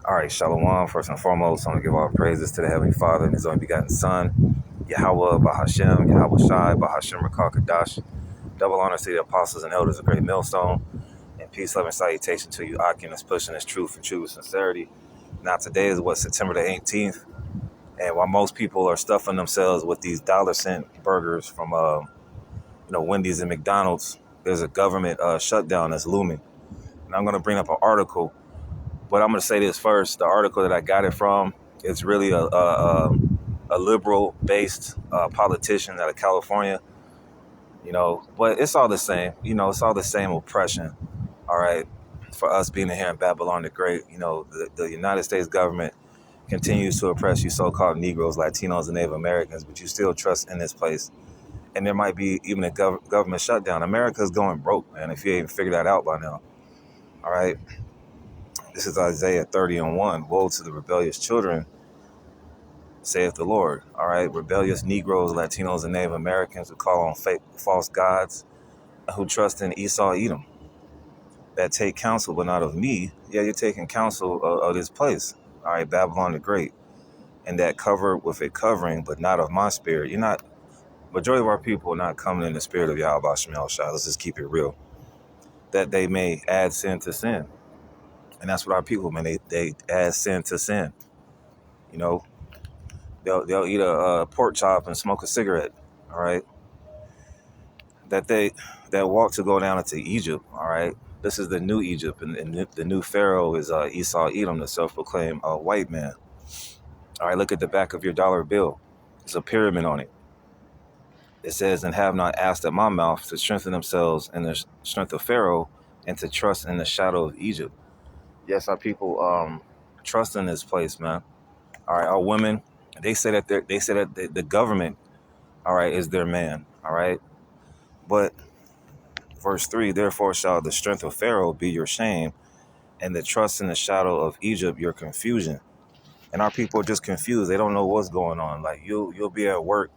All right, Shalom. First and foremost, I want to give all praises to the Heavenly Father and His only begotten Son, Yahweh, Bahashem, Yahweh Shai, Bahashem, Rakal Kadash. Double honor to the apostles and elders of Great Millstone, and peace, love, and salutation to you, Akim, that's pushing this truth and true sincerity. Now, today is September the 18th, and while most people are stuffing themselves with these dollar-cent burgers from, Wendy's and McDonald's, there's a government shutdown that's looming. And I'm going to bring up an article. But I'm going to say this first. The article that I got it from is really a liberal-based politician out of California, But it's all the same. It's all the same oppression, all right, for us being here in Babylon the Great. The United States government continues to oppress you so-called Negroes, Latinos, and Native Americans, but you still trust in this place. And there might be even a government shutdown. America's going broke, man, if you ain't figured that out by now, all right? This is Isaiah 30:1. Woe to the rebellious children, saith the Lord. All right, rebellious Negroes, Latinos, and Native Americans who call on false gods, who trust in Esau, Edom, that take counsel but not of me. Yeah, you're taking counsel of this place. All right, Babylon the Great, and that covered with a covering but not of my spirit. You're not. Majority of our people are not coming in the spirit of Yahweh Shemel Shai. Let's just keep it real. That they may add sin to sin. And that's what our people, man, they add sin to sin. They'll eat a pork chop and smoke a cigarette, all right? That walk to go down into Egypt, all right? This is the new Egypt, and the new Pharaoh is Esau Edom, the self-proclaimed white man. All right, look at the back of your dollar bill. There's a pyramid on it. It says, and have not asked at my mouth to strengthen themselves in the strength of Pharaoh and to trust in the shadow of Egypt. Yes, our people trust in this place, man. All right, our women, they say that the government, all right, is their man, all right. But verse 3, therefore shall the strength of Pharaoh be your shame, and the trust in the shadow of Egypt your confusion. And our people are just confused. They don't know what's going on. Like you'll be at work,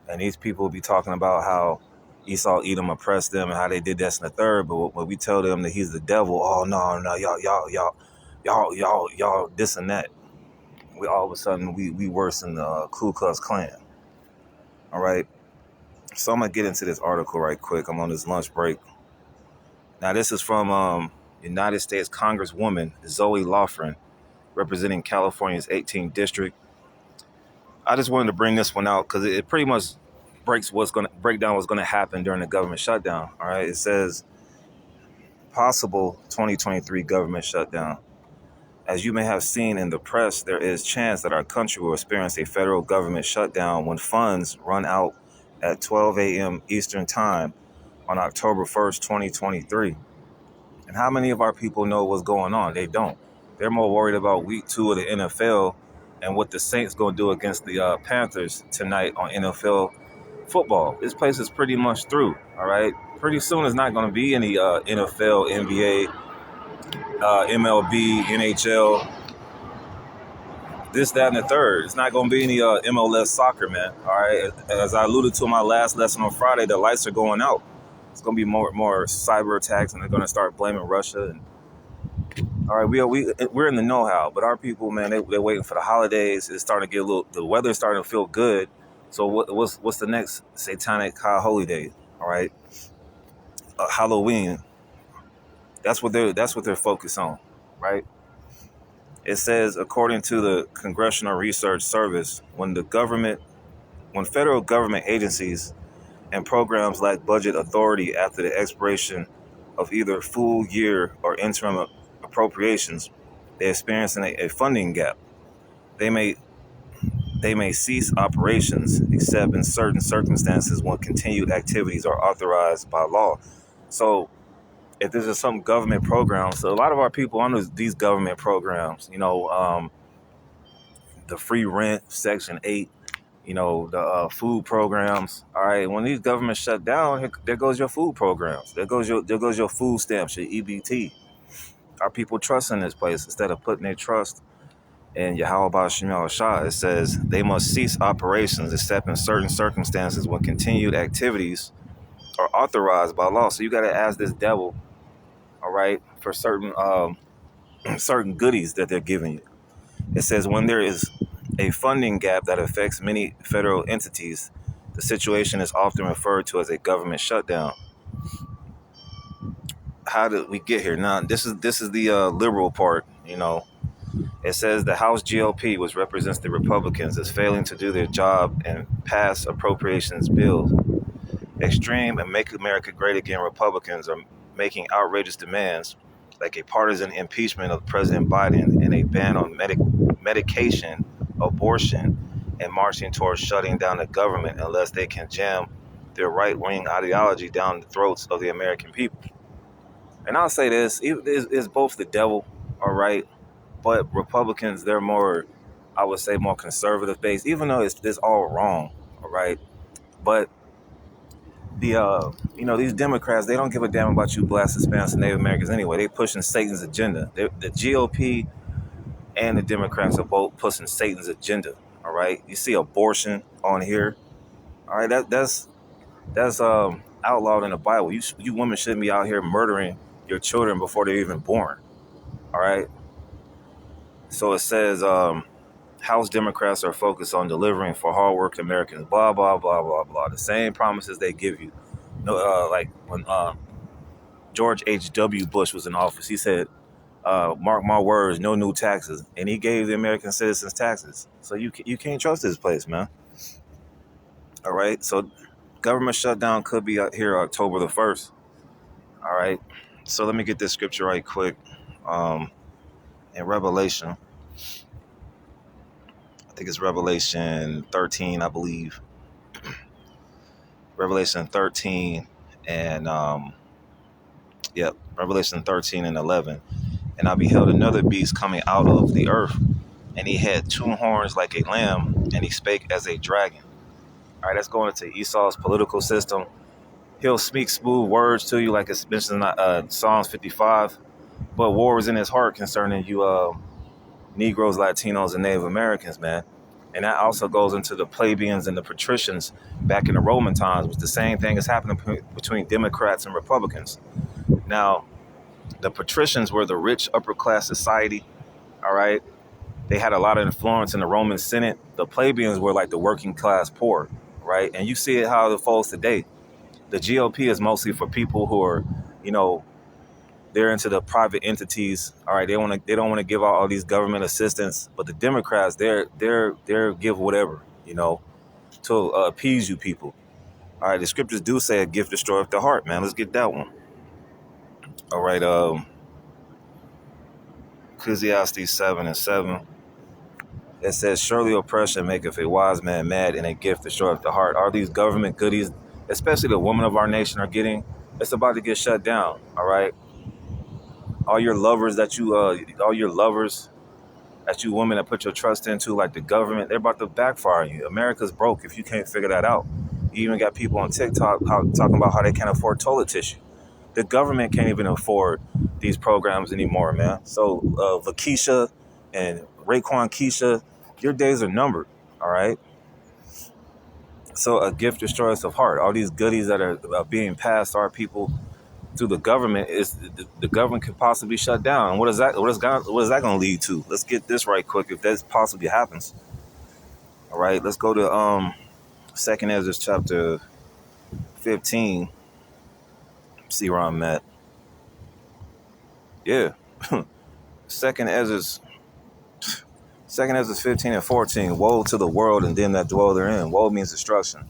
and these people will be talking about how Esau Edom oppressed them and how they did this and the third. But when we tell them that he's the devil, oh no, y'all this and that. We all of a sudden we worse than the Ku Klux Klan. All right. So I'm gonna get into this article right quick. I'm on this lunch break. Now this is from United States Congresswoman Zoe Lofgren, representing California's 18th district. I just wanted to bring this one out because it pretty much break down what's gonna happen during the government shutdown. All right. It says possible 2023 government shutdown. As you may have seen in the press, there is chance that our country will experience a federal government shutdown when funds run out at 12 a.m. Eastern Time on October 1st, 2023. And how many of our people know what's going on? They don't. They're more worried about week 2 of the NFL and what the Saints going to do against the Panthers tonight on NFL football. This place is pretty much through, all right? Pretty soon there's not going to be any NFL, NBA, MLB, NHL, this, that, and the third. It's not going to be any MLS soccer, man. All right. As I alluded to in my last lesson on Friday, the lights are going out. It's going to be more cyber attacks, and they're going to start blaming Russia. And all right, we're in the know-how, but our people, man, they're waiting for the holidays. It's starting to get the weather's starting to feel good. So what's the next satanic high holy day? All right, Halloween. That's what they're focused on, right? It says, according to the Congressional Research Service, when federal government agencies and programs lack budget authority after the expiration of either full year or interim appropriations, they experience a funding gap. They may cease operations except in certain circumstances when continued activities are authorized by law. So if this is some government program, so a lot of our people under these government programs, the free rent, Section 8, the food programs. All right, when these governments shut down, there goes your food programs. There goes your food stamps, your EBT. Our people trust in this place instead of putting their trust in Yahweh Shemel Shah. It says they must cease operations except in certain circumstances when continued activities are authorized by law. So you got to ask this devil, all right, for certain certain goodies that they're giving you. It says when there is a funding gap that affects many federal entities, the situation is often referred to as a government shutdown. How did we get here? Now, this is the liberal part. It says the House GOP, which represents the Republicans, is failing to do their job and pass appropriations bills. Extreme and Make America Great Again Republicans are making outrageous demands, like a partisan impeachment of President Biden and a ban on medication, abortion, and marching towards shutting down the government unless they can jam their right-wing ideology down the throats of the American people. And I'll say this, it's both the devil, all right, but Republicans, they're more, I would say, more conservative based, even though it's all wrong, all right? But these Democrats, they don't give a damn about you blacks, Hispanics, and Native Americans anyway. They pushing Satan's agenda. The GOP and the Democrats are both pushing Satan's agenda. All right. You see abortion on here. All right. That's outlawed in the Bible. You women shouldn't be out here murdering your children before they're even born. All right. So it says House Democrats are focused on delivering for hardworking Americans. Blah blah blah blah blah. The same promises they give you. No, like when George H.W. Bush was in office, he said, "Mark my words, no new taxes," and he gave the American citizens taxes. So you can't trust this place, man. All right. So government shutdown could be out here October the 1st. All right. So let me get this scripture right quick. In Revelation, I think it's Revelation 13, I believe. Revelation 13 and Revelation 13 and 11. And I beheld another beast coming out of the earth, and he had two horns like a lamb, and he spake as a dragon. All right, that's going into Esau's political system. He'll speak smooth words to you, like it's mentioned in Psalms 55. But war is in his heart concerning you Negroes, Latinos, and Native Americans, man. And that also goes into the plebeians and the patricians back in the Roman times, which the same thing is happening between Democrats and Republicans. Now, the patricians were the rich upper class society, all right? They had a lot of influence in the Roman Senate. The plebeians were like the working class poor, right? And you see it how it falls today. The GOP is mostly for people who are, they're into the private entities. All right, they don't want to give out all these government assistance. But the Democrats, they're give whatever, to appease you people. All right, the scriptures do say a gift destroyeth the heart, man. Let's get that one. All right, Ecclesiastes 7:7. It says, "Surely oppression maketh a wise man mad, and a gift destroyeth the heart." Are these government goodies, especially the women of our nation are getting? It's about to get shut down. All right. All your lovers that you women that put your trust into, like the government, they're about to backfire on you. America's broke if you can't figure that out. You even got people on TikTok talking about how they can't afford toilet tissue. The government can't even afford these programs anymore, man. So Vakisha and Raekwon Keisha, your days are numbered, all right? So a gift destroys the heart. All these goodies that are being passed to our people through the government, is the government could possibly shut down. What is that going to lead to? Let's get this right quick if that possibly happens. All right, let's go to 2nd Ezra chapter 15. See where I'm at. Yeah. 2nd Ezra 15 and 14. Woe to the world and them that dwell therein. Woe means destruction.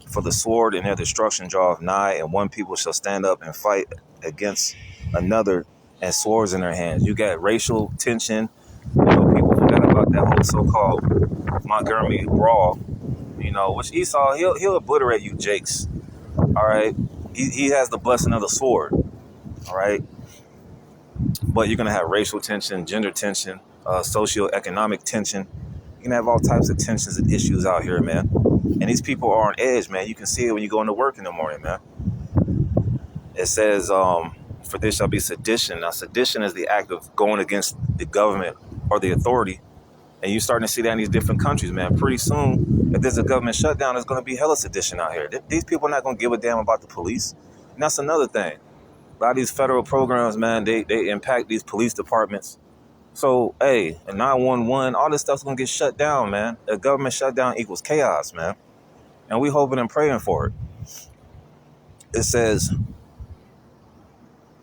For the sword and their destruction draweth nigh, and one people shall stand up and fight against another, and swords in their hands. You got racial tension. People forgot about that whole so-called Montgomery brawl. Which Esau, he'll obliterate you, Jakes. All right, he has the blessing of the sword. All right, but you're gonna have racial tension, gender tension, socioeconomic tension. You're gonna have all types of tensions and issues out here, man. And these people are on edge, man. You can see it when you go into work in the morning, man. It says, for this shall be sedition. Now, sedition is the act of going against the government or the authority. And you're starting to see that in these different countries, man. Pretty soon, if there's a government shutdown, there's going to be hella sedition out here. These people are not going to give a damn about the police. And that's another thing. A lot of these federal programs, man, they impact these police departments. So, hey, a 911, all this stuff's gonna get shut down, man. A government shutdown equals chaos, man. And we hoping and praying for it. It says,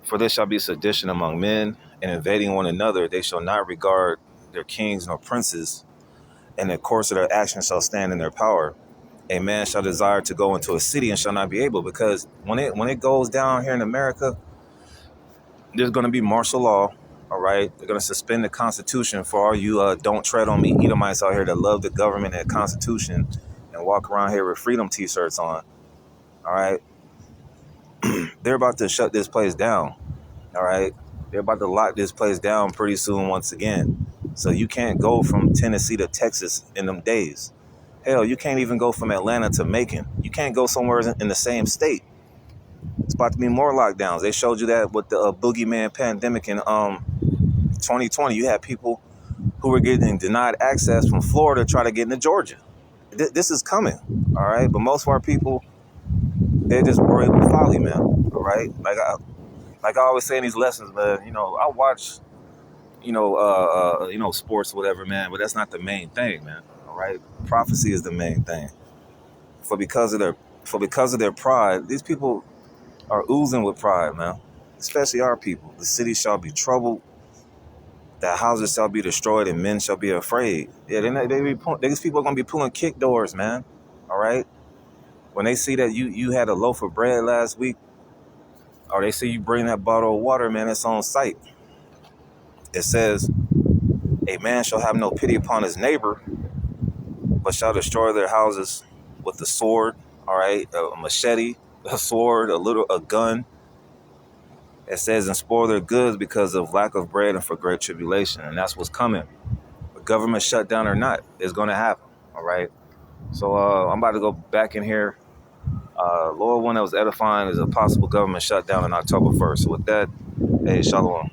"For this shall be sedition among men, and invading one another, they shall not regard their kings nor princes, and the course of their actions shall stand in their power. A man shall desire to go into a city and shall not be able," because when it goes down here in America, there's going to be martial law. All right, they're going to suspend the Constitution for all you "don't tread on me" Edomites out here that love the government and the Constitution and walk around here with freedom T-shirts on. All right, they're about to shut this place down. All right, they're about to lock this place down pretty soon once again. So you can't go from Tennessee to Texas in them days. Hell, you can't even go from Atlanta to Macon. You can't go somewhere in the same state. It's about to be more lockdowns. They showed you that with the boogeyman pandemic in 2020. You had people who were getting denied access from Florida to try to get into Georgia. This is coming, all right? But most of our people, they're just worried with folly, man, all right? Like I always say in these lessons, man, I watch, sports, whatever, man, but that's not the main thing, man, all right? Prophecy is the main thing. For because of their pride, these people are oozing with pride, man. Especially our people. The city shall be troubled, the houses shall be destroyed, and men shall be afraid. Yeah, these people are gonna be pulling kick doors, man. All right. When they see that you had a loaf of bread last week, or they see you bring that bottle of water, man, it's on sight. It says, "A man shall have no pity upon his neighbor, but shall destroy their houses with the sword." All right, a machete, a sword, a gun. It says, "And spoil their goods because of lack of bread and for great tribulation." And that's what's coming. The government shutdown or not, it's going to happen. All right. So I'm about to go back in here. Lord, one that was edifying is a possible government shutdown on October 1st. So with that, hey, shalom.